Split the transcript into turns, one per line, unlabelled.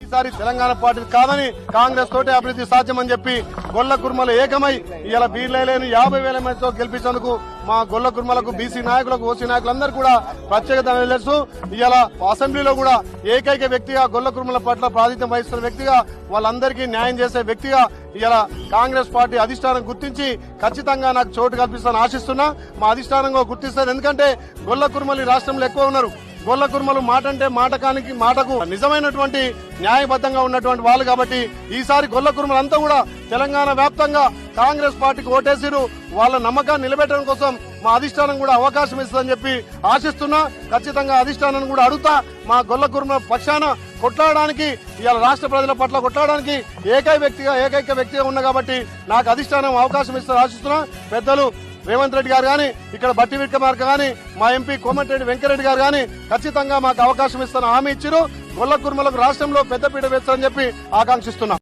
ఈసారి తెలంగాణ పార్టీ కాదని కాంగ్రెస్ తోటి అభివృద్ధి సాధ్యమని చెప్పి గొల్ల కుర్మలు ఏకమై ఇలా బీర్లేని 50,000 మందితో గెలిపించేందుకు మా గొల్ల కుర్మలకు బీసీ నాయకులకు ఓసీ నాయకులందరూ కూడా ప్రత్యేకత తెలుసు. ఇలా అసెంబ్లీలో కూడా ఏకైక వ్యక్తిగా గొల్ల కుర్మల పట్ల ప్రాతినిధ్యం వహిస్తున్న వ్యక్తిగా వాళ్ళందరికీ న్యాయం చేసే వ్యక్తిగా ఇలా కాంగ్రెస్ పార్టీ అధిష్టానం గుర్తించి ఖచ్చితంగా నాకు చోటు కల్పిస్తానని ఆశిస్తున్నా. మా అధిష్టానంగా గుర్తిస్తారు. ఎందుకంటే గొల్ల కుర్మలు ఈ రాష్ట్రంలో ఎక్కువ ఉన్నారు. గొల్ల కుర్మలు మాట అంటే మాటకు నిజమైనటువంటి న్యాయబద్ధంగా ఉన్నటువంటి వాళ్ళు కాబట్టి ఈసారి గొల్ల కుర్మలంతా కూడా తెలంగాణ వ్యాప్తంగా కాంగ్రెస్ పార్టీకి ఓటేసిరు. వాళ్ళ నమ్మకాన్ని నిలబెట్టడం కోసం మా అధిష్టానం కూడా అవకాశం ఇస్తుందని చెప్పి ఆశిస్తున్నా. ఖచ్చితంగా అధిష్టానాన్ని కూడా అడుగుతా. మా గొల్ల కుర్మ పక్షాన కొట్లాడడానికి ఇవాళ రాష్ట్ర ప్రజల పట్ల కొట్లాడడానికి ఏకైక వ్యక్తిగా ఉన్నా కాబట్టి నాకు అధిష్టానం అవకాశం ఇస్తుందని ఆశిస్తున్నా. పెద్దలు రేవంత్ రెడ్డి గారు గాని, ఇక్కడ బట్టి విక్రమార్క గాని, మా ఎంపీ కోమటిరెడ్డి వెంకరెడ్డి గారు గాని ఖచ్చితంగా మాకు అవకాశం ఇస్తారని హామీ ఇచ్చిరు. గొల్ల కుర్మలకు రాష్ట్రంలో పెద్దపీట వేస్తారని చెప్పి ఆకాంక్షిస్తున్నా.